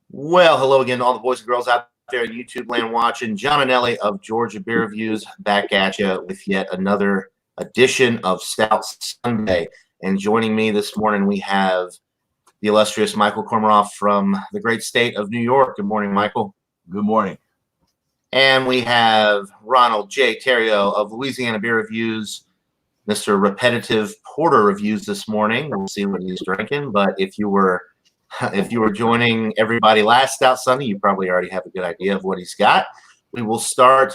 Well, hello again to all the boys and girls out there in YouTube land watching. John and Ellie of Georgia Beer Reviews back at you with yet another edition of Stout Sunday. And joining me this morning, we have the illustrious Michael Kormeroff from the great state of New York. Good morning, Michael. Good morning. And we have Ronald J. Theriault of Louisiana Beer Reviews, Mr. Repetitive Porter Reviews this morning. We'll see what he's drinking, but if you were joining everybody last Stout Sunday, you probably already have a good idea of what he's got. We will start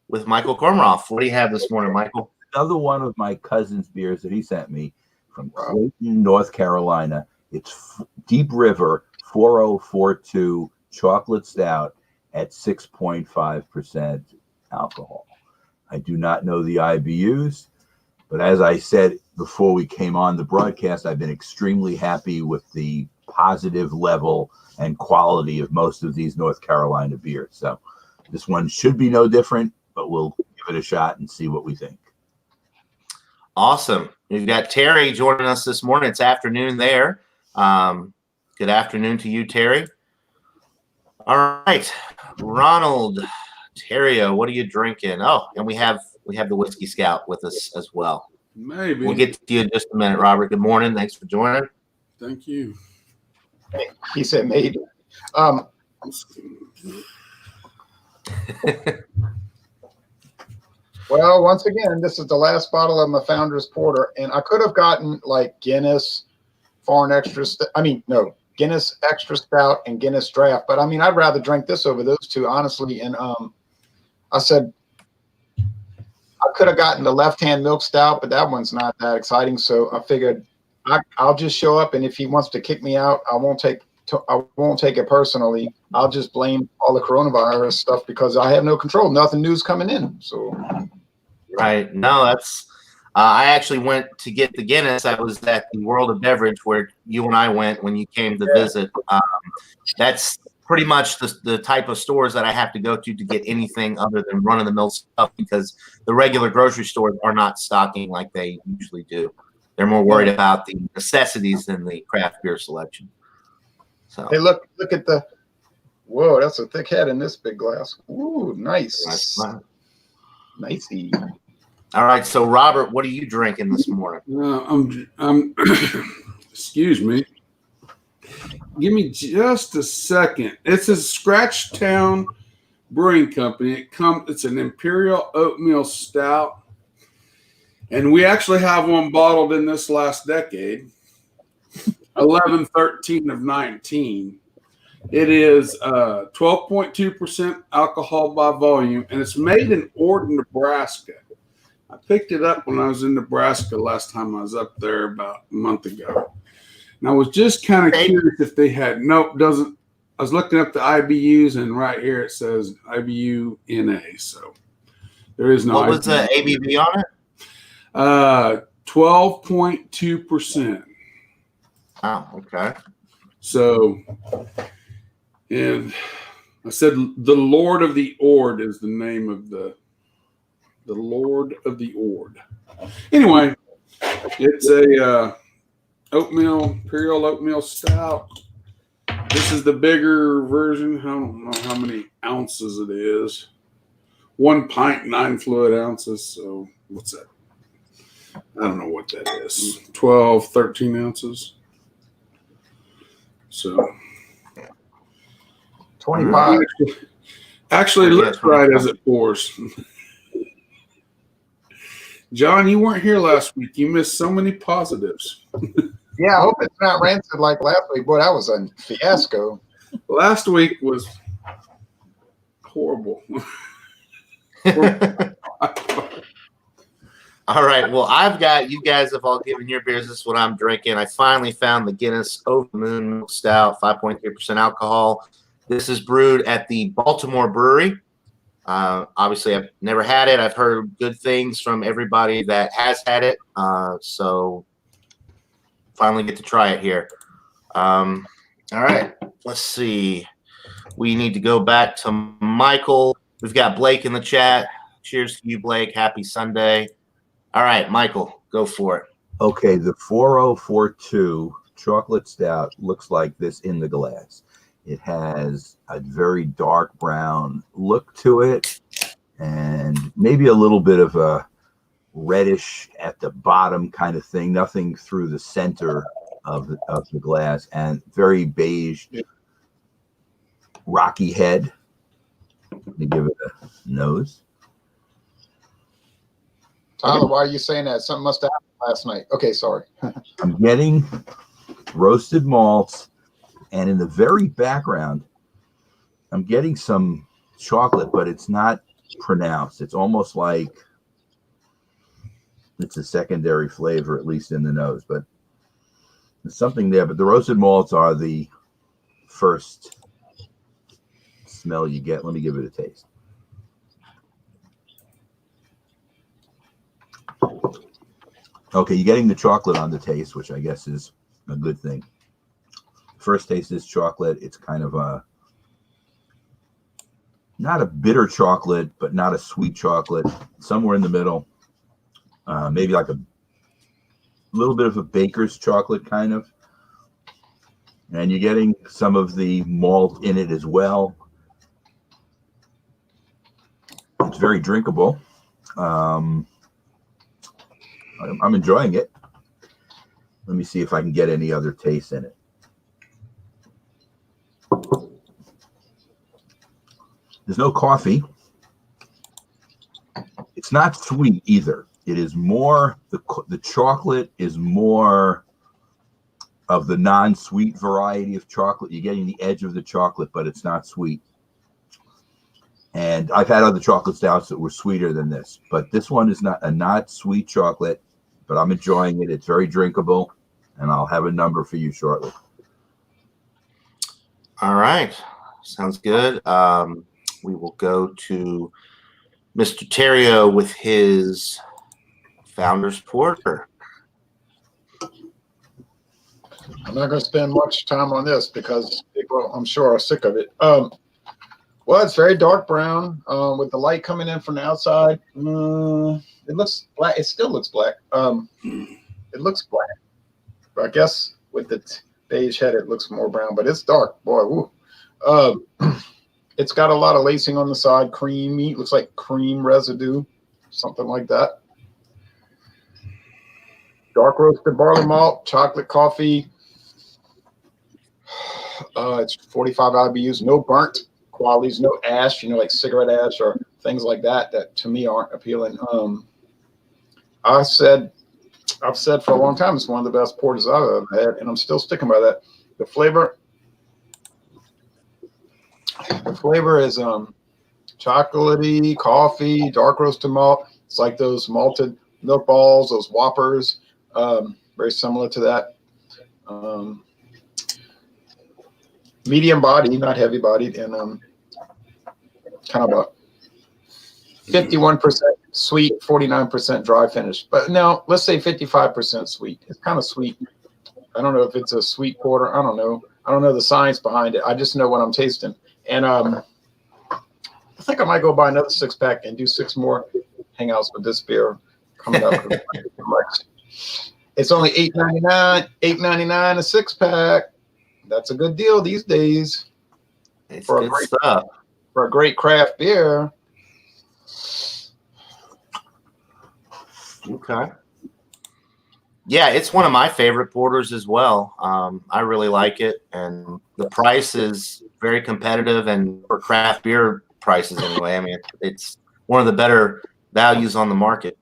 with Michael Kormeroff. What do you have this morning, Michael? Another one of my cousin's beers that he sent me from Clayton, North Carolina. It's Deep River 4042 Chocolate Stout at 6.5% alcohol. I do not know the IBUs, but as I said before we came on the broadcast, I've been extremely happy with the positive level and quality of most of these North Carolina beers. So this one should be no different, but we'll give it a shot and see what we think. Awesome. We've got Terry joining us this morning. It's afternoon there. Good afternoon to you, Terry. All right, Ronald Theriault, what are you drinking? Oh, and we have the Whiskey Scout with us as well. Maybe. We'll get to you in just a minute, Robert. Good morning. Thanks for joining. Thank you. He said maybe. Well, once again, this is the last bottle of my Founder's Porter, and I could have gotten like Guinness Foreign Extra. Guinness Extra Stout and Guinness Draft, but I mean, I'd rather drink this over those two, honestly. And I said I could have gotten the left-hand milk stout, but that one's not that exciting. So I figured I'll just show up, and if he wants to kick me out, I won't take it personally. I'll just blame all the coronavirus stuff because I have no control. Nothing new's coming in. So, right. No, that's. I actually went to get the Guinness. I was at the World of Beverage where you and I went when you came to visit. That's pretty much the type of stores that I have to go to get anything other than run-of-the-mill stuff because the regular grocery stores are not stocking like they usually do. They're more worried about the necessities than the craft beer selection. So hey, look at the whoa, that's a thick head in this big glass. Ooh, nice. Nicey. All right, so Robert, what are you drinking this morning? I'm excuse me. Give me just a second. It's a Scratchtown Brewing Company. It's an Imperial Oatmeal Stout. And we actually have one bottled in this last decade, 11/13 of 19. It is 12.2% alcohol by volume, and it's made in Ord, Nebraska. I picked it up when I was in Nebraska last time I was up there about a month ago. And I was just kind of curious if they had, nope, doesn't. I was looking up the IBUs, and right here it says IBU NA. So there is no What was the ABV on it? 12.2%. Oh, okay. So, and I said the Lord of the Ord is the name of the Lord of the Ord. Anyway, it's a Imperial Oatmeal Stout. This is the bigger version. I don't know how many ounces it is. 1 pint, 9 fluid ounces. So what's that? I don't know what that is. 12, 13 ounces. So 25. Actually, let's try it as it pours. John, you weren't here last week. You missed so many positives. Yeah, I hope it's not rancid like last week. Boy, that was a fiasco. Last week was horrible. All right. Well, you guys have all given your beers. This is what I'm drinking. I finally found the Guinness Over the Moon Milk Stout, 5.3% alcohol. This is brewed at the Baltimore Brewery. Obviously, I've never had it. I've heard good things from everybody that has had it. So finally get to try it here. All right. Let's see. We need to go back to Michael. We've got Blake in the chat. Cheers to you, Blake. Happy Sunday. All right, Michael, go for it. Okay, the 4042 chocolate stout looks like this in the glass. It has a very dark brown look to it, and maybe a little bit of a reddish at the bottom kind of thing. Nothing through the center of the glass, and very beige, rocky head. Let me give it a nose. Tyler, why are you saying that? Something must have happened last night. Okay, sorry. I'm getting roasted malts, and in the very background, I'm getting some chocolate, but it's not pronounced. It's almost like it's a secondary flavor, at least in the nose, but there's something there. But the roasted malts are the first smell you get. Let me give it a taste. Okay, you're getting the chocolate on the taste, which I guess is a good thing. First taste is chocolate. It's kind of a not a bitter chocolate, but not a sweet chocolate. Somewhere in the middle. Maybe like a little bit of a baker's chocolate kind of. And you're getting some of the malt in it as well. It's very drinkable. I'm enjoying it. Let me see if I can get any other taste in it. There's no coffee. It's not sweet either. It is more, the chocolate is more of the non-sweet variety of chocolate. You're getting the edge of the chocolate, but it's not sweet. And I've had other chocolate stouts that were sweeter than this, but this one is not sweet chocolate, but I'm enjoying it. It's very drinkable, and I'll have a number for you shortly. All right. Sounds good. We will go to Mr. Terrio with his Founder's Porter. I'm not going to spend much time on this because people, I'm sure, are sick of it. Well, it's very dark brown with the light coming in from the outside. It looks black. It still looks black. It looks black. But I guess with the beige head, it looks more brown, but it's dark. Boy, woo. It's got a lot of lacing on the side, creamy. It looks like cream residue, something like that. Dark roasted barley malt, chocolate coffee. It's 45 IBUs, no burnt qualities, no ash, like cigarette ash or things like that to me aren't appealing. I've said for a long time it's one of the best porters I've ever had, and I'm still sticking by that. The flavor is chocolatey, coffee, dark roasted malt. It's like those malted milk balls, those Whoppers, very similar to that. Medium body, not heavy bodied, and kind of a 51% sweet, 49% dry finish. But no, let's say 55% sweet. It's kind of sweet. I don't know if it's a sweet porter. I don't know. I don't know the science behind it. I just know what I'm tasting. And I think I might go buy another 6-pack and do 6 more hangouts with this beer coming up. It's only $8.99. $8.99 a 6-pack. That's a good deal these days. It's for good stuff. For a great craft beer. Okay. Yeah, it's one of my favorite porters as well. I really like it, and the price is very competitive, and for craft beer prices anyway. I mean, it's one of the better values on the market.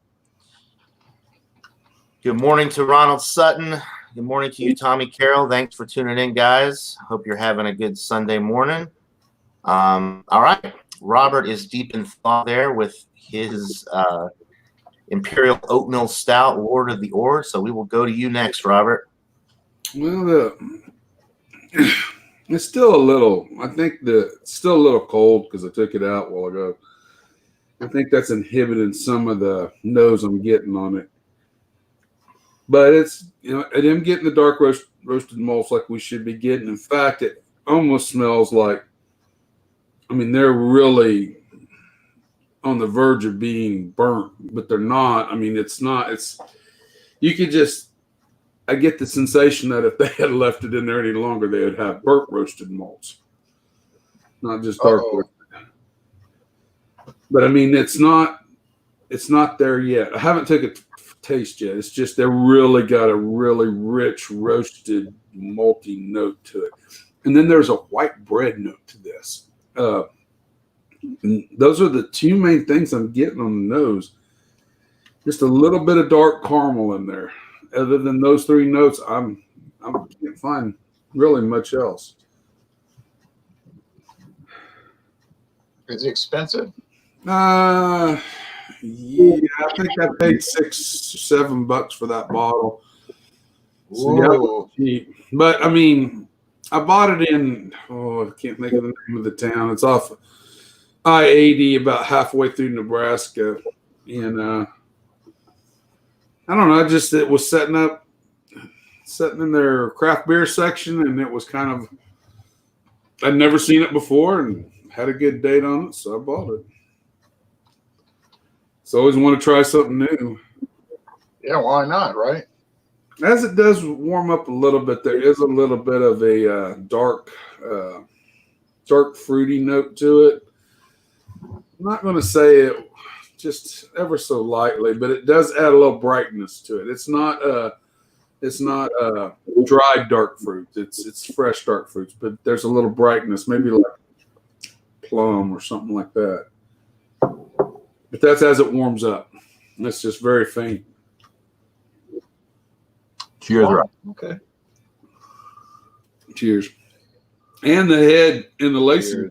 Good morning to Ronald Sutton. Good morning to you, Tommy Carroll. Thanks for tuning in, guys. Hope you're having a good Sunday morning. All right. Robert is deep in thought there with his Imperial Oatmeal Stout, Lord of the Ore. So we will go to you next, Robert. Well, it's still a little, I think it's still a little cold because I took it out a while ago. I think that's inhibiting some of the nose I'm getting on it. But it's, I am getting the dark roasted malts like we should be getting. In fact, it almost smells like, they're really on the verge of being burnt, but they're not. You could just, I get the sensation that if they had left it in there any longer, they would have burnt roasted malts. not just dark roasted. But I mean, it's not there yet. I haven't taken a taste yet. It's just they really got a really rich roasted malty note to it, and then there's a white bread note to this. And those are the two main things I'm getting on the nose. Just a little bit of dark caramel in there. Other than those three notes, I can't find really much else. Is it expensive? Yeah, I think I paid $6-7 for that bottle. So yeah, it was cheap. But I mean, I bought it in, I can't think of the name of the town. It's off I-80 about halfway through Nebraska. And I don't know, it was setting in their craft beer section, and it was kind of, I'd never seen it before and had a good date on it, so I bought it. So I always want to try something new. Yeah, why not, right? As it does warm up a little bit, there is a little bit of a dark fruity note to it. I'm not going to say it just ever so lightly, but it does add a little brightness to it. It's not dried dark fruit. It's fresh dark fruits, but there's a little brightness, maybe like plum or something like that. But that's as it warms up. It's just very faint. Cheers, Rob. Okay. Cheers. And the head and the lacing.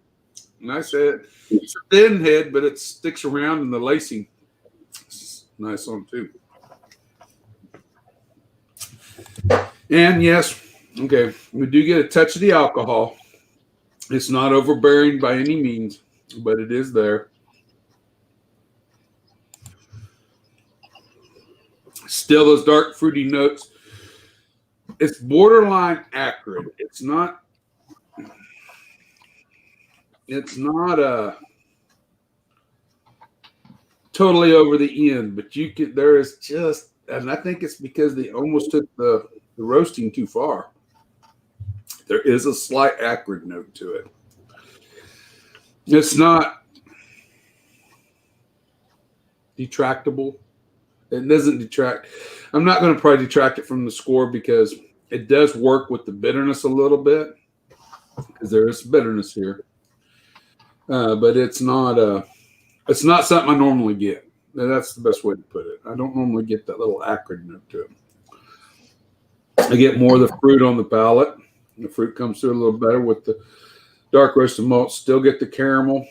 Nice head. It's a thin head, but it sticks around, and the lacing is nice on too. And yes, okay, we do get a touch of the alcohol. It's not overbearing by any means, but it is there. Still those dark fruity notes. It's borderline acrid. It's not totally over the end, but there is just, and I think it's because they almost took the roasting too far. There is a slight acrid note to it. It's not detractable. It doesn't detract. I'm not going to probably detract it from the score because it does work with the bitterness a little bit, because there is bitterness here. But it's not something I normally get. That's the best way to put it. I don't normally get that little acrid note to it. I get more of the fruit on the palate. The fruit comes through a little better with the dark roasted malt. Still get the caramel.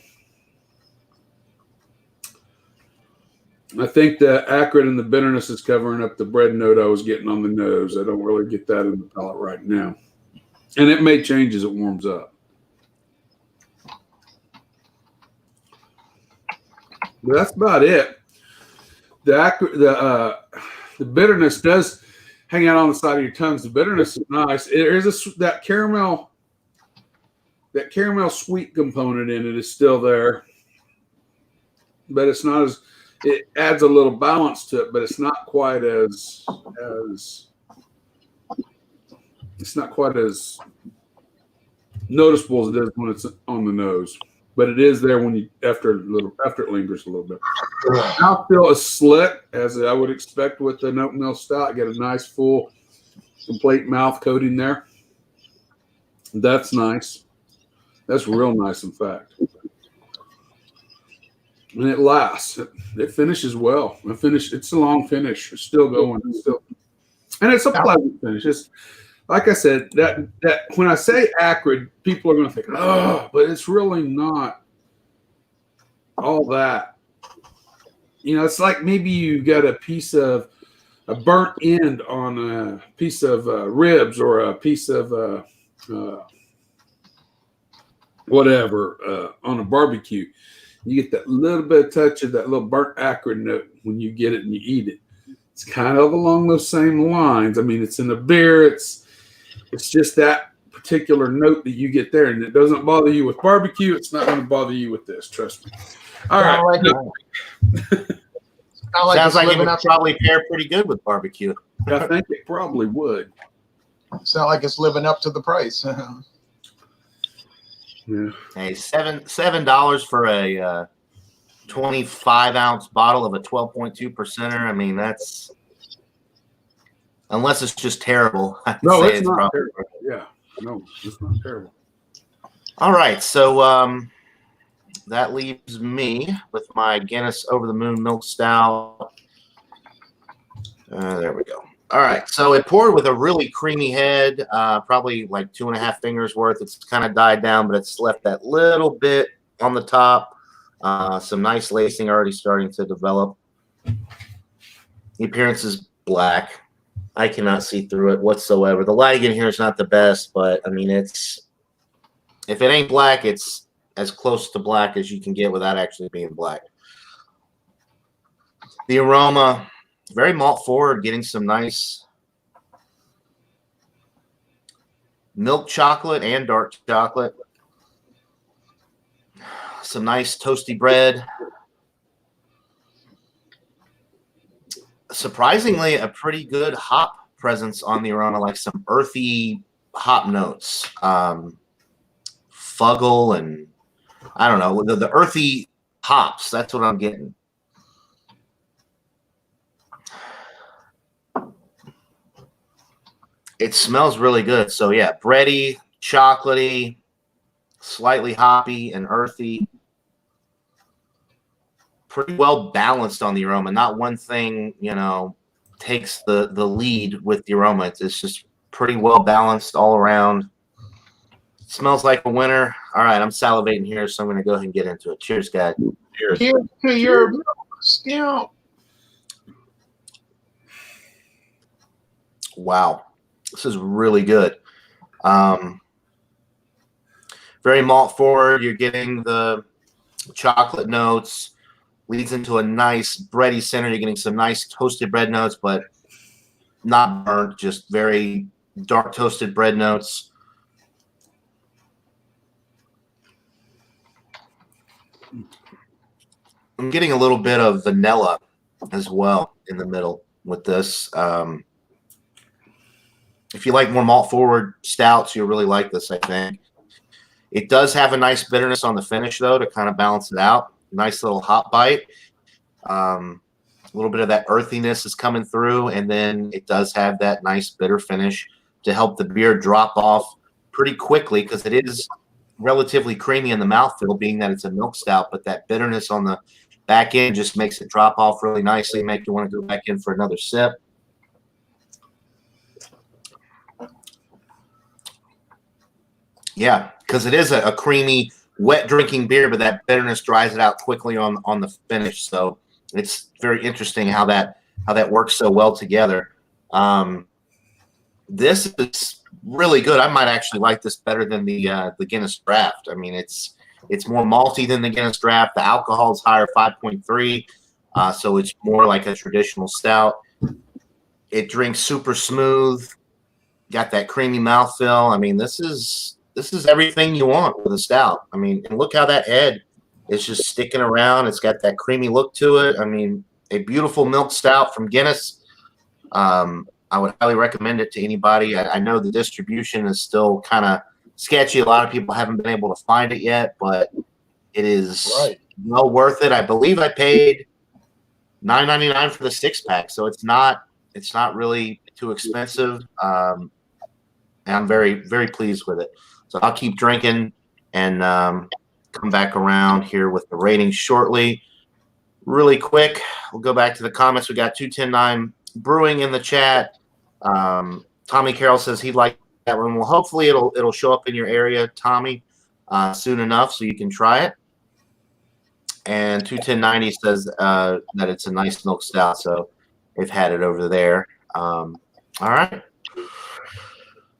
I think the acrid and the bitterness is covering up the bread note I was getting on the nose. I don't really get that in the palate right now. And it may change as it warms up. But that's about it. The bitterness does hang out on the side of your tongues. The bitterness is nice. There is that caramel sweet component in it is still there, but it's not as, it adds a little balance to it, but it's not quite as noticeable as it is when it's on the nose. But it is there when after it lingers a little bit. Mouthfeel is slit, as I would expect with an oatmeal stout. Get a nice full, complete mouth coating there. That's nice. That's real nice, in fact. And it lasts. It finishes well. It's a long finish. It's still going. And it's a pleasant finish. It's, like I said, that when I say acrid, people are going to think, oh, but it's really not all that. You know, it's like maybe you got a piece of a burnt end on a piece of ribs or a piece of whatever on a barbecue. You get that little bit of touch of that little burnt acrid note when you get it and you eat it. It's kind of along those same lines. I mean, it's in the beer. It's just that particular note that you get there, and it doesn't bother you with barbecue. It's not going to bother you with this. Trust me. All right. Sounds like it would probably pair pretty good with barbecue. I think it probably would. It's not like it's living up to the price. Yeah. Hey, $7 for a 25-ounce bottle of a 12.2 percenter. I mean, that's unless it's just terrible. I'd No, say it's it's not probably terrible. Yeah. No, it's not terrible. all right. So that leaves me with my Guinness Over the Moon Milk Stout. There we go. All right. So it poured with a really creamy head, probably like 2.5 fingers worth. It's kind of died down, but it's left that little bit on the top. Some nice lacing already starting to develop. The appearance is black. I cannot see through it whatsoever. The lighting in here is not the best, but I mean, if it ain't black, it's as close to black as you can get without actually being black. The aroma, very malt forward, getting some nice milk chocolate and dark chocolate. Some nice toasty bread. Surprisingly, a pretty good hop presence on the aroma, like some earthy hop notes. Fuggle and I don't know, the earthy hops. That's what I'm getting. It smells really good. So yeah, bready, chocolatey, slightly hoppy and earthy. Pretty well balanced on the aroma. Not one thing, takes the lead with the aroma. It's just pretty well balanced all around. Smells like a winner. All right, I'm salivating here, so I'm going to go ahead and get into it. Cheers, guys. Cheers. Here's to your milk stout. Wow, this is really good. Very malt forward. You're getting the chocolate notes. Leads into a nice bready center. You're getting some nice toasted bread notes, but not burnt, just very dark toasted bread notes. I'm getting a little bit of vanilla as well in the middle with this. If you like more malt forward stouts, you'll really like this, I think. It does have a nice bitterness on the finish, though, to kind of balance it out. Nice little hop bite. A little bit of that earthiness is coming through, and then it does have that nice bitter finish to help the beer drop off pretty quickly because it is relatively creamy in the mouthfeel, being that it's a milk stout, but that bitterness on the back end just makes it drop off really nicely, make you want to go back in for another sip. Yeah, because it is a creamy, wet drinking beer, but that bitterness dries it out quickly on the finish. So it's very interesting how that works so well together. This is really good. I might actually like this better than the Guinness Draft. I mean, it's more malty than the Guinness Draft. The alcohol is higher, 5.3, so it's more like a traditional stout. It drinks super smooth. Got that creamy mouthfeel. I mean, this is everything you want with a stout. I mean, and look how that head is just sticking around. It's got that creamy look to it. I mean, a beautiful milk stout from Guinness. I would highly recommend it to anybody. I know the distribution is still kind of sketchy. A lot of people haven't been able to find it yet, but it is well worth it. I believe I paid $9.99 for the 6-pack, so it's not really too expensive. And I'm very, very pleased with it. So I'll keep drinking and come back around here with the ratings shortly. Really quick, we'll go back to the comments. We got 2109 Brewing in the chat. Tommy Carroll says he'd like that one. Well, hopefully it'll show up in your area, Tommy, soon enough so you can try it. And 21090 says that it's a nice milk stout, so they've had it over there. All right.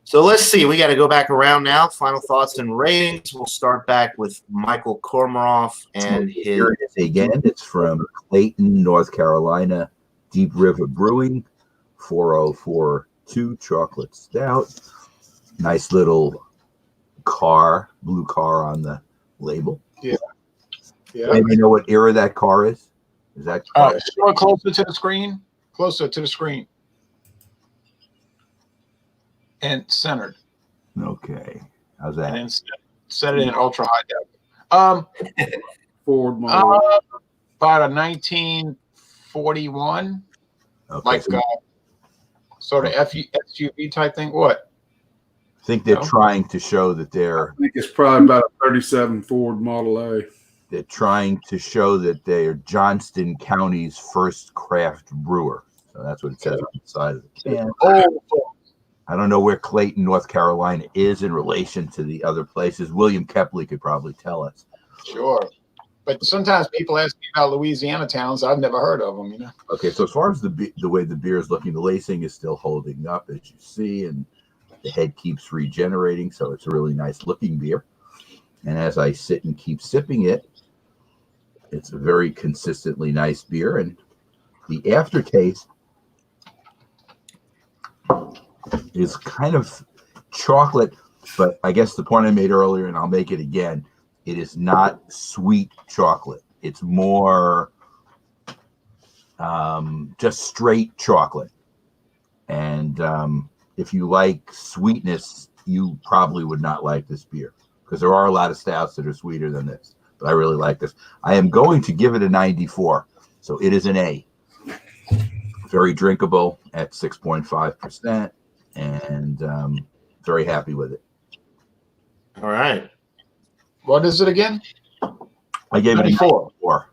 So let's see. We got to go back around now. Final thoughts and ratings. We'll start back with Michael Kormaroff and his. Here it is again. It's from Clayton, North Carolina. Deep River Brewing, 4042 chocolate stout. Nice little blue car on the label. Yeah. Maybe know what era that car is? Is that show it closer to the screen? Closer to the screen. And centered. okay? How's that? And then Set it in ultra high def. Ford model. About a 1941, Okay, like so sort of SUV type thing. What? I think they're No. trying to show that I think it's probably about a 37 Ford Model A. they're trying to show that they are Johnston County's first craft brewer. So that's what it says on the side of the can. Oh, I don't know where Clayton, North Carolina is in relation to the other places. William Kepley could probably tell us. sure. But sometimes people ask me about Louisiana towns. I've never heard of them, you know. Okay, so as far as the way the beer is looking, the lacing is still holding up, as you see, and the head keeps regenerating, so it's a really nice looking beer. And as I sit and keep sipping it, it's a very consistently nice beer, and the aftertaste is kind of chocolate, but I guess the point I made earlier, and I'll make it again, it is not sweet chocolate. It's more just straight chocolate. And if you like sweetness, you probably would not like this beer because there are a lot of stouts that are sweeter than this. But I really like this. I am going to give it a 94. So it is an A. Very drinkable at 6.5%. And very happy with it. All right. What is it again? I gave it a 94.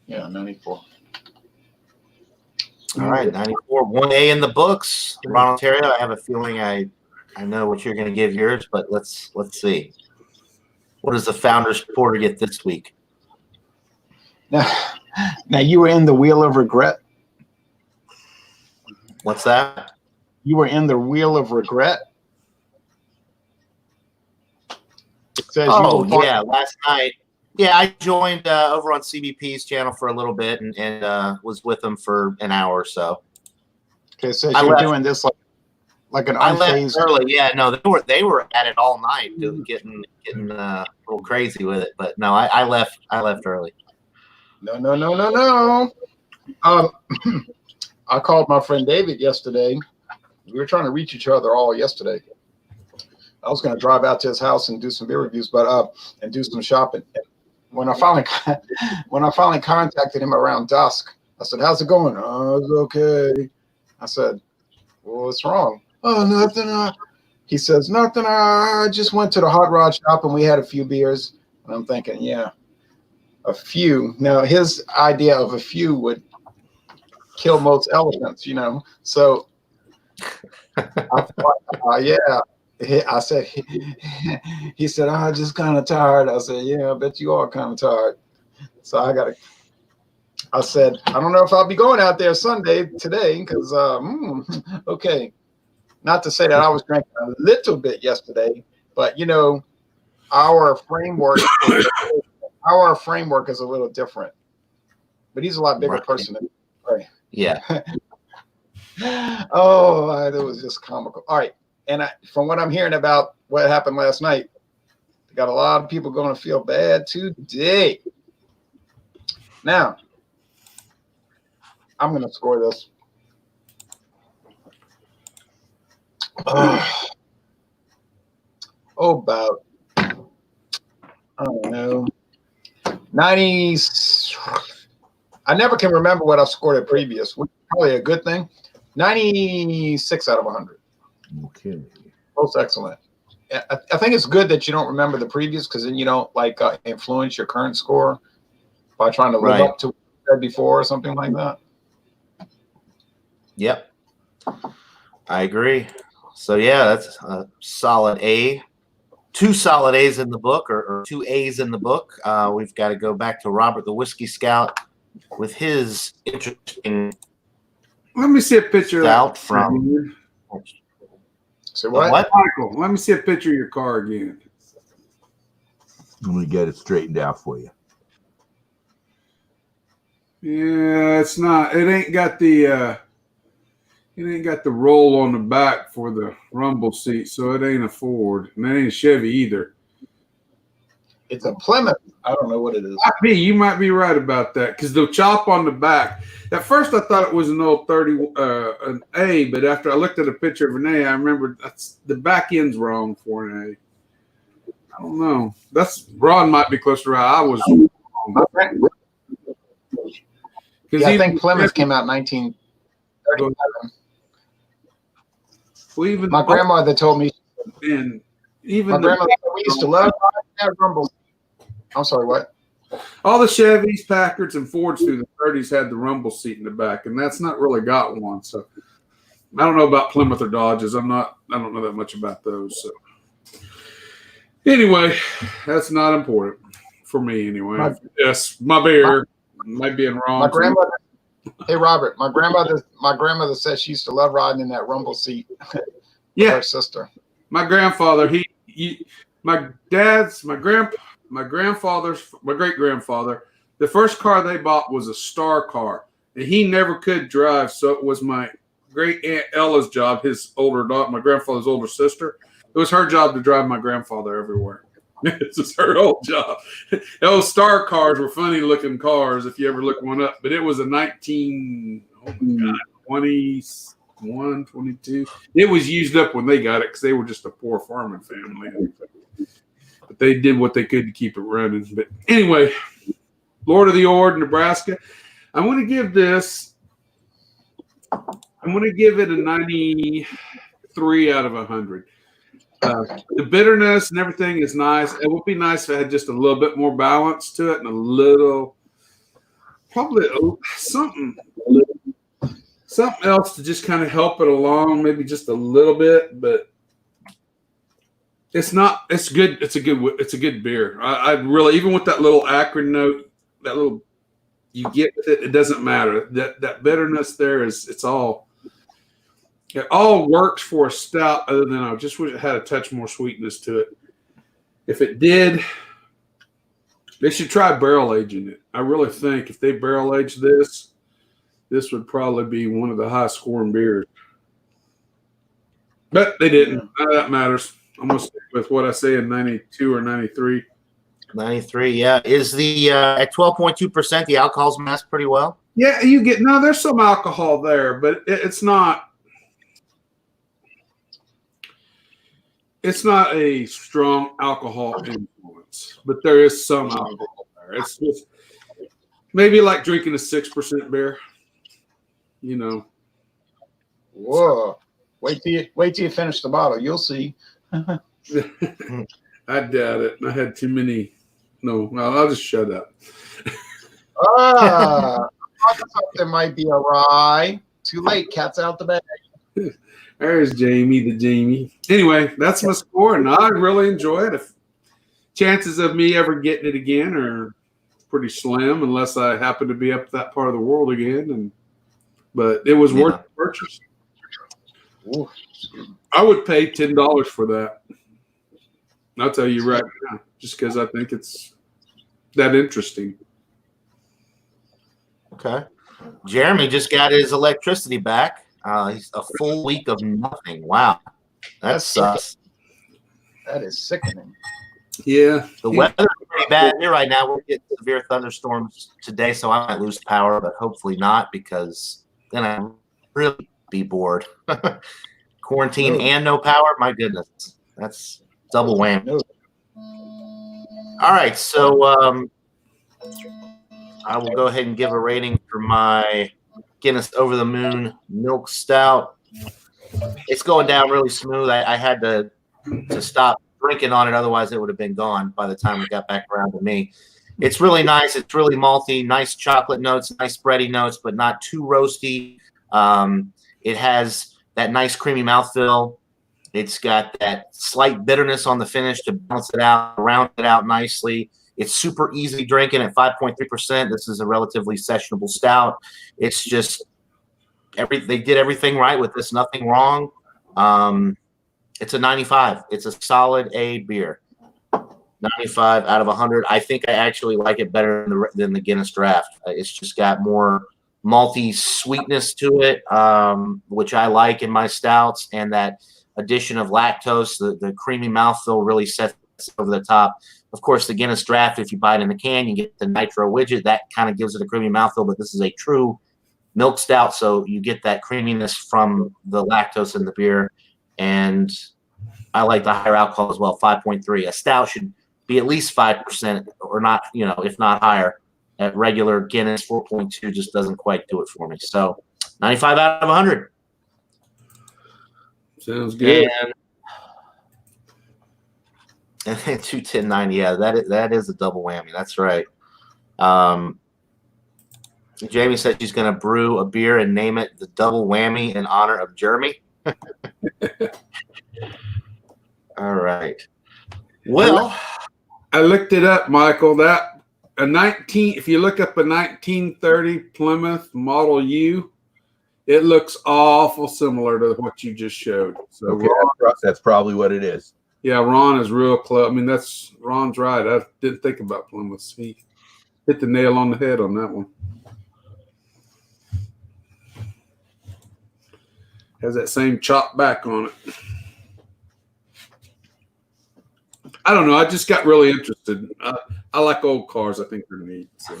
Yeah, 94. All right, 94, 1A in the books. Ron Ontario, I have a feeling I know what you're going to give yours, but let's see. What does the Founders Porter get this week? Now you were in the Wheel of Regret. What's that? You were in the Wheel of Regret. It says Oh, you were yeah, last night. Yeah, I joined over on CBP's channel for a little bit and was with them for an hour or so. Okay, it says I you're left. doing this like an I left unfazed. early. Yeah, no, they were at it all night, getting a little crazy with it. But no, I left early. No. I called my friend David yesterday. We were trying to reach each other all yesterday. I was going to drive out to his house and do some beer reviews, but and do some shopping. When I finally contacted him around dusk, I said, "How's it going?" "Oh, it's okay." I said, "Well, what's wrong?" "Oh, nothing." He says, "Nothing. I just went to the hot rod shop and we had a few beers." And I'm thinking, yeah, a few. Now his idea of a few would kill most elephants, you know. So I thought, yeah. I said, he said, "I'm just kind of tired." I said, "Yeah, I bet you are kind of tired." So I said, "I don't know if I'll be going out there today, because, okay." Not to say that I was drinking a little bit yesterday, but, you know, our framework is a little different. But he's a lot bigger person than me. Right. Yeah. Oh, it was just comical. All right. And from what I'm hearing about what happened last night, got a lot of people going to feel bad today. Now, I'm going to score this. About, I don't know, 90. I never can remember what I scored at previous, which is probably a good thing. 96 out of 100. Okay. Most excellent. I think it's good that you don't remember the previous, because then you don't influence your current score by trying to live up to what you said before or something like that. Yep. I agree. So yeah, that's a solid A. 2 solid A's in the book, or 2 A's in the book. We've got to go back to Robert the Whiskey Scout with his interesting. Let me see a picture Stout of that from. So what? Michael, let me see a picture of your car again. Let me get it straightened out for you. Yeah, it's not. It ain't got the roll on the back for the rumble seat, so it ain't a Ford, and it ain't a Chevy either. It's a Plymouth. I don't know what it is. You might be right about that, because the chop on the back. At first, I thought it was an old 30, an A, but after I looked at a picture of an A, I remembered the back end's wrong for an A. don't know. Ron might be closer to where I was. Yeah, I think Plymouth came out in 1937. Well, even My grandmother told me. and even My grandmother said we used to love that rumble. I'm sorry, what? all the Chevys, Packards, and Fords through the 30s had the rumble seat in the back, and that's not really got one. So I don't know about Plymouth or Dodges. I don't know that much about those. So anyway, that's not important for me anyway. Yes, my beer might be wrong. My grandmother. Hey Robert, my grandmother said she used to love riding in that rumble seat. Yeah, her sister. My grandfather, my great grandfather, the first car they bought was a Star car, and he never could drive, so it was my great aunt Ella's job, my grandfather's older sister. It was her job to drive my grandfather everywhere. This is her old job. Those Star cars were funny looking cars if you ever look one up, but it was a 21, 22. It was used up when they got it because they were just a poor farming family. But they did what they could to keep it running. But anyway, Lord of the Ord, Nebraska. I'm going to give it a 93 out of 100. The bitterness and everything is nice. It would be nice if it had just a little bit more balance to it and probably something else to just kind of help it along, maybe just a little bit, but it's good. It's a good beer. I really, even with that little acrid note, you get with it, it doesn't matter. That bitterness there it all works for a stout, other than I just wish it had a touch more sweetness to it. If it did, they should try barrel aging it. I really think if they barrel age this would probably be one of the high scoring beers. But they didn't. None of that matters. I'm going to stick with what I say in 92 or 93. 93, yeah. Is the at 12.2%, the alcohol's masked pretty well? Yeah, there's some alcohol there, but it's not a strong alcohol influence, but there is some alcohol there. It's just maybe like drinking a 6% beer. Whoa! Wait till you finish the bottle. You'll see. I doubt it. I had too many. No, I'll just shut up. I thought there might be a rye. Too late. Cat's out the bag. There's Jamie. Anyway, that's my score, and I really enjoy it. If chances of me ever getting it again are pretty slim, unless I happen to be up that part of the world again. But it was worth the purchase. Ooh. I would pay $10 for that. I'll tell you right now, just because I think it's that interesting. Okay. Jeremy just got his electricity back. He's a full week of nothing. Wow. That sucks. That is sickening. Yeah. The weather is pretty bad here right now. We're getting severe thunderstorms today, so I might lose power, but hopefully not, because then I'll really be bored. Quarantine and no power? My goodness. That's double whammy. All right, so I will go ahead and give a rating for my Guinness Over the Moon Milk Stout. It's going down really smooth. I had to stop drinking on it, otherwise it would have been gone by the time it got back around to me. It's really nice. It's really malty, nice chocolate notes, nice bready notes, but not too roasty. It has that nice creamy mouthfeel. It's got that slight bitterness on the finish to balance it out, round it out nicely. It's super easy drinking at 5.3%. This is a relatively sessionable stout. It's just they did everything right with this, nothing wrong. It's a 95. It's a solid A beer. 95 out of 100. I think I actually like it better than the Guinness Draft. It's just got more malty sweetness to it, which I like in my stouts, and that addition of lactose, the creamy mouthfeel really sets over the top. Of course, the Guinness Draft, if you buy it in the can, you get the nitro widget. That kind of gives it a creamy mouthfeel, but this is a true milk stout, so you get that creaminess from the lactose in the beer. And I like the higher alcohol as well, 5.3. A stout should be at least 5% or not, if not higher. At regular Guinness, 4.2 just doesn't quite do it for me. So 95 out of 100. Sounds good. And then 210.90. Yeah, that is a double whammy. That's right. Jamie said she's going to brew a beer and name it the Double Whammy in honor of Jeremy. All right. Well, I looked it up, Michael. If you look up a 1930 Plymouth Model U, it looks awful similar to what you just showed. So Okay, that's probably what it is. yeah, Ron is real close. I mean, Ron's right. I didn't think about Plymouth. He hit the nail on the head on that one. Has that same chop back on it. I don't know. I just got really interested. I like old cars. I think they're neat. So.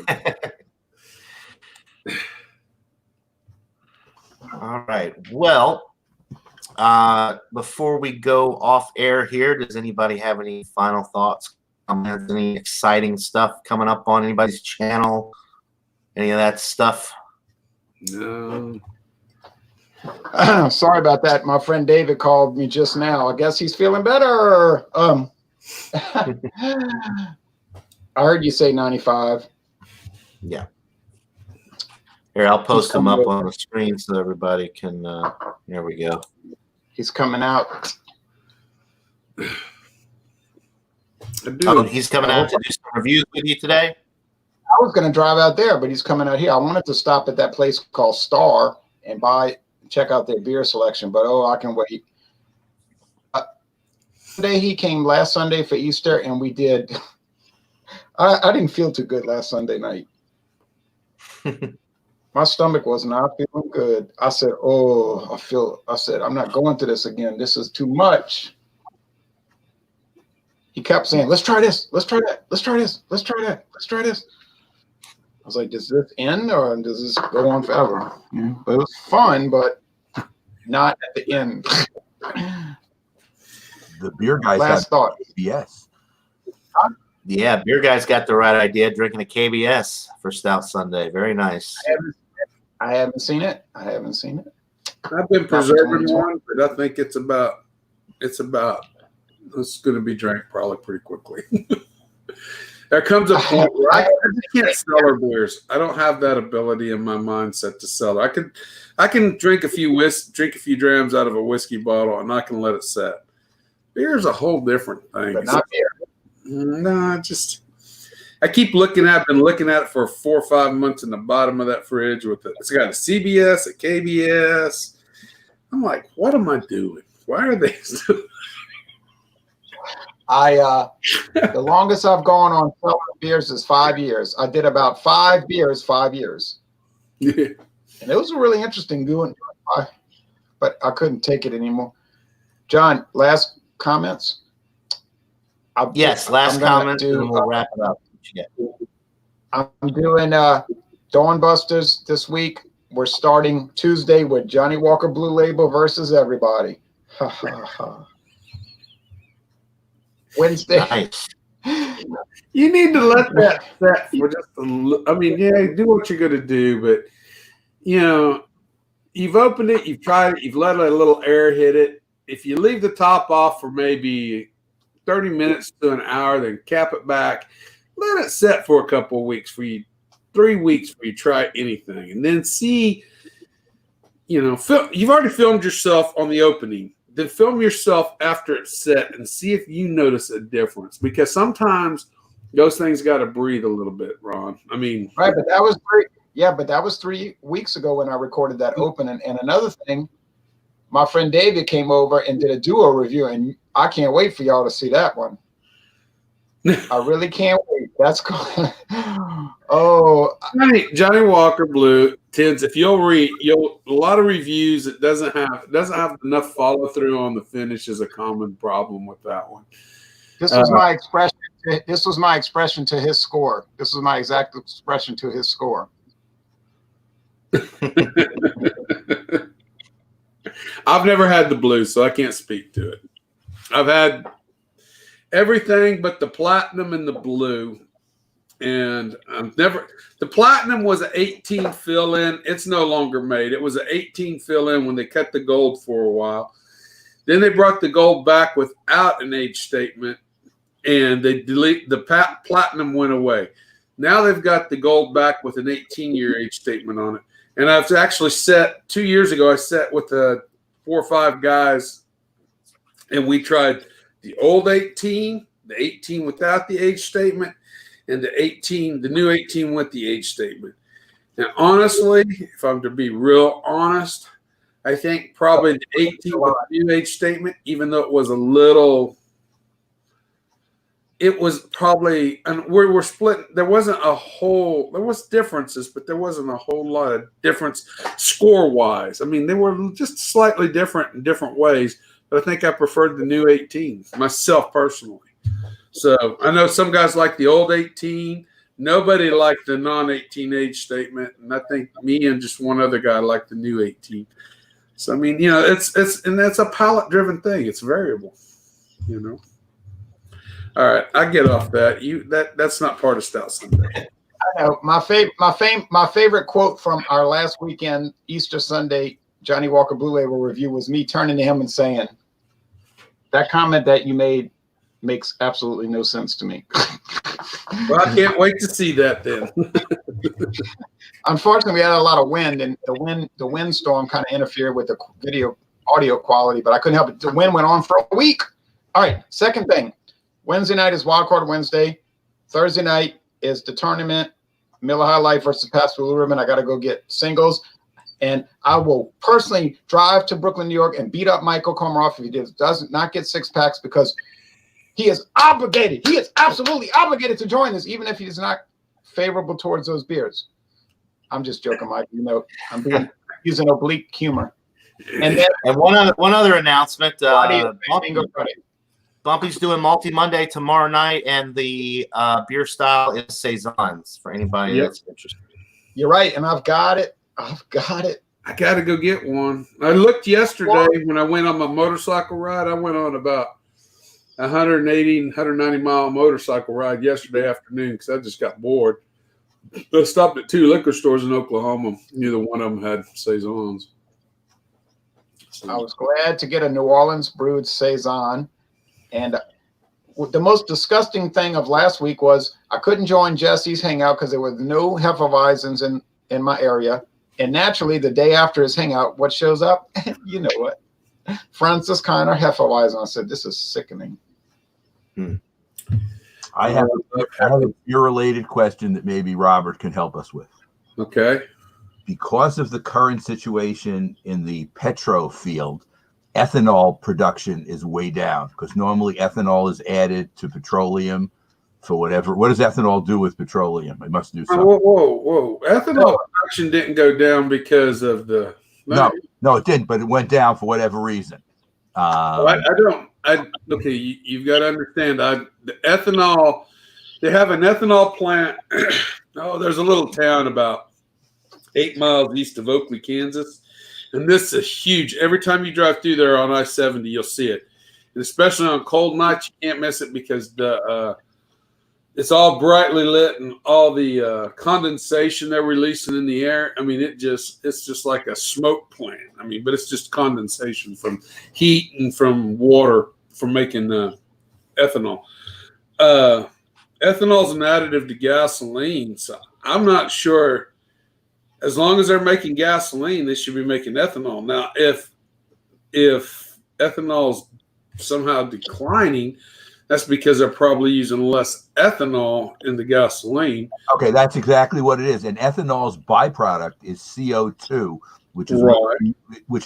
All right. Well, before we go off air here, does anybody have any final thoughts? Any exciting stuff coming up on anybody's channel? Any of that stuff? No. Sorry about that. My friend David called me just now. I guess he's feeling better. I heard you say 95. Yeah. Here, I'll post them up on the screen so everybody can. There we go. He's coming out. Oh, he's coming out to do some reviews with you today? I was going to drive out there, but he's coming out here. I wanted to stop at that place called Star and check out their beer selection, but I can wait. Today he came last Sunday for Easter, and we did. I didn't feel too good last Sunday night. My stomach was not feeling good. I said, I'm not going to this again. This is too much. He kept saying, let's try this. Let's try that. Let's try this. Let's try that. Let's try this. I was like, does this end or does this go on forever? Yeah. But it was fun, but not at the end. The beer guys Last thought. Yes. Yeah, beer guys got the right idea, drinking a KBS for Stout Sunday. Very nice. I haven't seen it. I've been preserving one, but I think it's going to be drank probably pretty quickly. There comes a point where I can't cellar beers. I don't have that ability in my mindset to cellar. I can drink a few drams out of a whiskey bottle and I can let it set. Beer is a whole different thing. But not beer. No, I keep looking at it for 4 or 5 months in the bottom of that fridge it's got a CBS, a KBS. I'm like, what am I doing? Why are they still? The longest I've gone on cellar beers is 5 years. I did about 5 beers, 5 years. Yeah. And it was really interesting doing, but I couldn't take it anymore. John, last comments? Yes, last comment, and we'll wrap it up. I'm doing Dawn Busters this week. We're starting Tuesday with Johnny Walker Blue Label versus everybody. Ha ha ha. Wednesday. Nice. You need to let that set for just do what you're going to do, but you've opened it, you've tried it, you've let a little air hit it. If you leave the top off for maybe 30 minutes to an hour, then cap it back, let it set for a couple of weeks for you, 3 weeks for you try anything, and then see, you've already filmed yourself on the opening. Then film yourself after it's set and see if you notice a difference, because sometimes those things got to breathe a little bit, Ron. I mean, right, but that was great. Yeah, but that was 3 weeks ago when I recorded that opening. And another thing, my friend David came over and did a duo review, and I can't wait for y'all to see that one. I really can't wait. That's cool. Johnny Walker Blue tends, if you'll read, a lot of reviews, it doesn't have enough follow through on the finish is a common problem with that one. This was my expression. This was my expression to his score. This was my exact expression to his score. I've never had the blue, so I can't speak to it. I've had everything but the platinum and the blue. And the platinum was an 18 fill in. It's no longer made. It was an 18 fill in when they cut the gold for a while. Then they brought the gold back without an age statement, and they platinum went away. Now they've got the gold back with an 18-year age statement on it. And I've actually 2 years ago, I sat with 4 or 5 guys, and we tried the old 18, the 18 without the age statement, and the new 18 with the age statement. Now, honestly, if I'm to be real honest, I think probably the 18 with the new age statement, even though it was it was probably, and we're split. There was differences, but there wasn't a whole lot of difference score-wise. I mean, they were just slightly different in different ways, but I think I preferred the new 18 myself personally. So I know some guys like the old 18. Nobody liked the non-18 age statement, and I think me and just one other guy liked the new 18. So I mean, and that's a palette-driven thing. It's variable, All right, I get off that. That's not part of Stout Sunday. I know my favorite quote from our last weekend Easter Sunday Johnny Walker Blue Label review was me turning to him and saying, "That comment that you made makes absolutely no sense to me." Well, I can't wait to see that then. Unfortunately, we had a lot of wind, and the windstorm kind of interfered with the audio quality, but I couldn't help it. The wind went on for a week. All right, second thing. Wednesday night is Wildcard Wednesday. Thursday night is the tournament, Miller High Life versus Pastor Blue Ribbon. I got to go get singles. And I will personally drive to Brooklyn, New York, and beat up Michael Komarov if he does not get 6-packs, because he is obligated. He is absolutely obligated to join us, even if he is not favorable towards those beers. I'm just joking, Mike. I'm using oblique humor. And then one other announcement. Bingo Friday. Bumpy's doing Multi Monday tomorrow night, and the beer style is Saisons for anybody that's interested. You're right, and I've got it. I got to go get one. I looked yesterday when I went on my motorcycle ride. I went on about 180, 190 mile motorcycle ride yesterday afternoon because I just got bored. I stopped at 2 liquor stores in Oklahoma. Neither one of them had Saisons. I was glad to get a New Orleans brewed Saison. And the most disgusting thing of last week was I couldn't join Jesse's hangout because there were no Hefeweizens in my area. And naturally, the day after his hangout, what shows up? You know what? Francis Connor Hefeweizen. I said, this is sickening. I have a beer-related question that maybe Robert can help us with. Okay. Because of the current situation in the petro field, ethanol production is way down because normally ethanol is added to petroleum for whatever. What does ethanol do with petroleum? It must do something. Whoa. Ethanol production didn't go down because of the... No, it didn't, but it went down for whatever reason. Okay, you've got to understand. The ethanol, they have an ethanol plant. There's a little town about 8 miles east of Oakley, Kansas. And this is huge. Every time you drive through there on I-70, you'll see it. And especially on cold nights, you can't miss it because it's all brightly lit and all the condensation they're releasing in the air. I mean, it's just like a smoke plant. I mean, but it's just condensation from heat and from water from making ethanol. Ethanol is an additive to gasoline, so I'm not sure. As long as they're making gasoline, they should be making ethanol. Now, if ethanol is somehow declining, that's because they're probably using less ethanol in the gasoline. Okay, that's exactly what it is. And ethanol's byproduct is CO2, which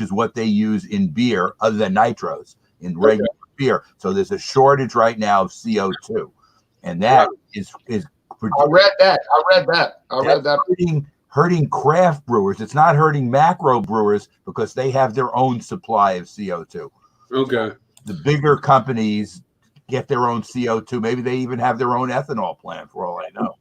is what they use in beer, other than nitros, in regular beer. So there's a shortage right now of CO2, and that is. I read that. Hurting craft brewers. It's not hurting macro brewers because they have their own supply of CO2. Okay. The bigger companies get their own CO2. Maybe they even have their own ethanol plant, for all I know.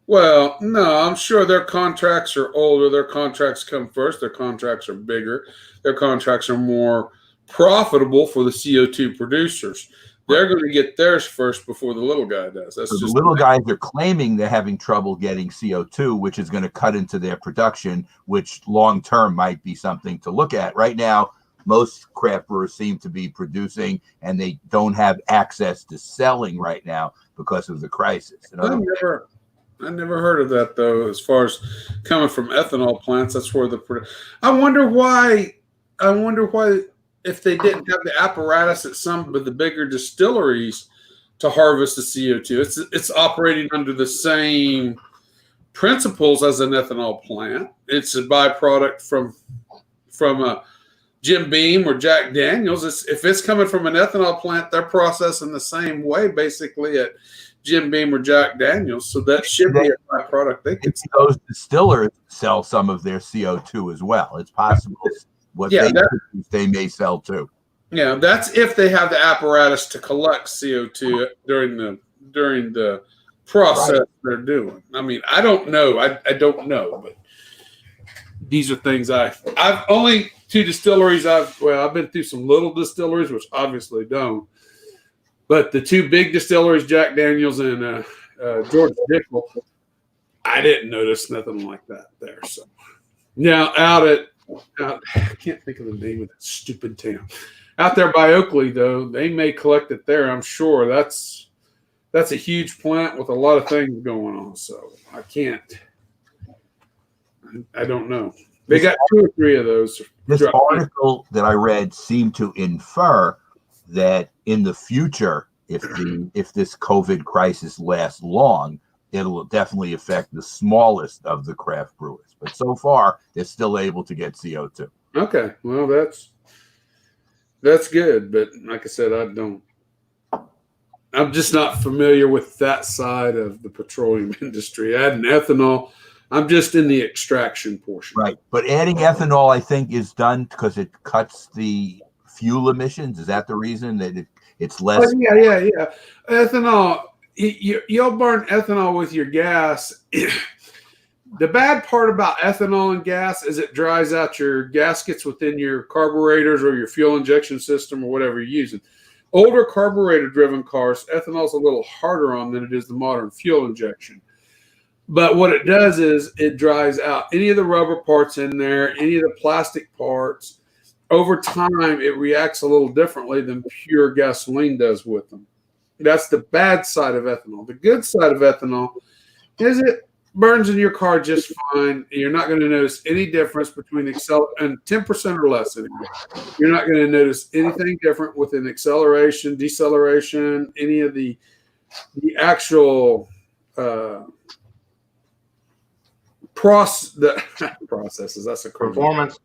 Well, no, I'm sure their contracts are older. Their contracts come first. Their contracts are bigger. Their contracts are more profitable for the CO2 producers. They're going to get theirs first before the little guy does. That's So just the little guys are claiming they're having trouble getting CO2, which is going to cut into their production, which long term might be something to look at. Right now, most craft brewers seem to be producing, and they don't have access to selling right now because of the crisis. I never heard of that though. As far as coming from ethanol plants, that's where I wonder why. If they didn't have the apparatus at some of the bigger distilleries to harvest the CO2, it's operating under the same principles as an ethanol plant. It's a byproduct from a Jim Beam or Jack Daniels. If it's coming from an ethanol plant, they're processing the same way basically at Jim Beam or Jack Daniels. So that should be a byproduct. They could those distillers sell some of their CO2 as well. It's possible what they produce, they may sell too. Yeah, that's if they have the apparatus to collect CO2 during the process they're doing. I mean, I don't know. I don't know, but these are things I've only two distilleries I've been through some little distilleries, which obviously don't. But the two big distilleries, Jack Daniels and George Dickel, I didn't notice nothing like that there. So now I can't think of the name of that stupid town. Out there by Oakley, though, they may collect it there. I'm sure that's a huge plant with a lot of things going on. So I don't know. They got 2 or 3 of those. This article that I read seemed to infer that in the future, if this COVID crisis lasts long, it'll definitely affect the smallest of the craft brewers. But so far, they're still able to get CO2. Okay, well, that's good. But like I said, I'm just not familiar with that side of the petroleum industry. Adding ethanol, I'm just in the extraction portion. Right, but adding ethanol, I think, is done because it cuts the fuel emissions. Is that the reason that it's less? Oh, yeah. Ethanol, you'll burn ethanol with your gas. The bad part about ethanol and gas is it dries out your gaskets within your carburetors or your fuel injection system or whatever you're using. Older carburetor-driven cars, ethanol is a little harder on than it is the modern fuel injection. But what it does is it dries out any of the rubber parts in there, any of the plastic parts. Over time, it reacts a little differently than pure gasoline does with them. That's the bad side of ethanol. The good side of ethanol is it burns in your car just fine. You're not going to notice any difference between and 10% or less anymore. You're not going to notice anything different with an acceleration, deceleration, any of the actual processes. That's a Performance.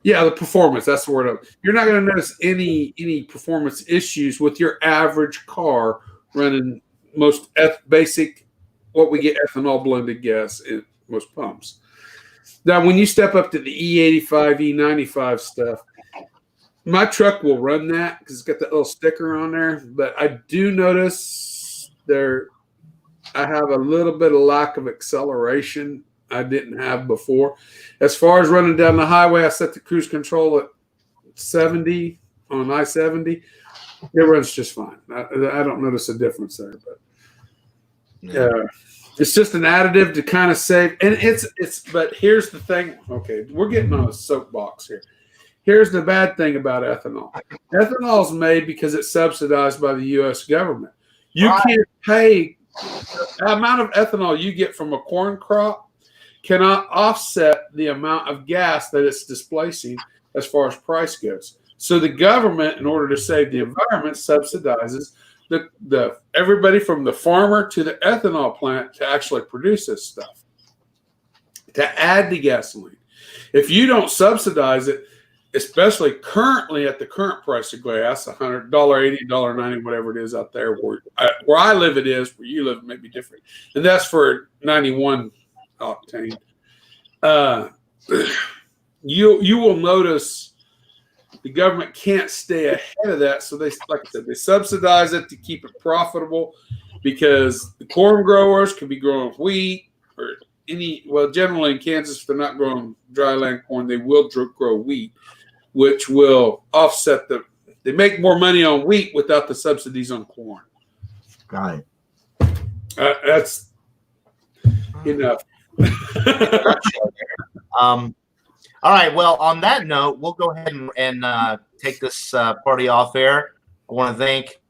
Yeah, the performance. That's the word. You're not going to notice any performance issues with your average car running most basic, what we get ethanol blended gas in most pumps. Now, when you step up to the E85, E95 stuff, my truck will run that because it's got that little sticker on there. But I do notice I have a little bit of lack of acceleration I didn't have before. As far as running down the highway, I set the cruise control at 70 on I-70. It runs just fine. I don't notice a difference there, but it's just an additive to kind of save. And but here's the thing. Okay, we're getting on a soapbox here. Here's the bad thing about ethanol. Ethanol is made because it's subsidized by the U.S. government. You can't pay the amount of ethanol you get from a corn crop cannot offset the amount of gas that it's displacing as far as price goes. So the government, in order to save the environment, subsidizes the everybody from the farmer to the ethanol plant to actually produce this stuff, to add the gasoline. If you don't subsidize it, especially currently at the current price of gas, $100, $80, $90, whatever it is out there, where I live it is, where you live it may be different. And that's for 91 octane. You will notice the government can't stay ahead of that, so they, like I said, they subsidize it to keep it profitable, because the corn growers can be growing wheat or generally in Kansas, if they're not growing dryland corn, they will grow wheat, which will offset They make more money on wheat without the subsidies on corn. Got it. That's enough. All right. Well, on that note, we'll go ahead and take this party off air. I want to thank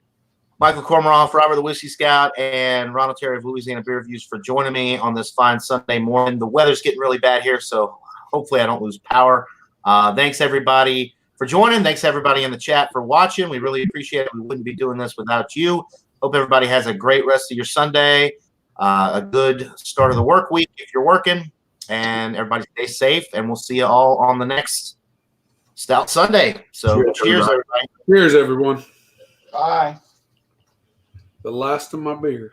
Michael Kormaroff, Robert the Whiskey Scout, and Ronald Terry of Louisiana Beer Reviews for joining me on this fine Sunday morning. The weather's getting really bad here, so hopefully I don't lose power. Thanks, everybody, for joining. Thanks, everybody in the chat for watching. We really appreciate it. We wouldn't be doing this without you. Hope everybody has a great rest of your Sunday, a good start of the work week if you're working, and everybody stay safe, and we'll see you all on the next Stout Sunday. So cheers, everybody. Cheers, everyone. Bye. The last of my beer.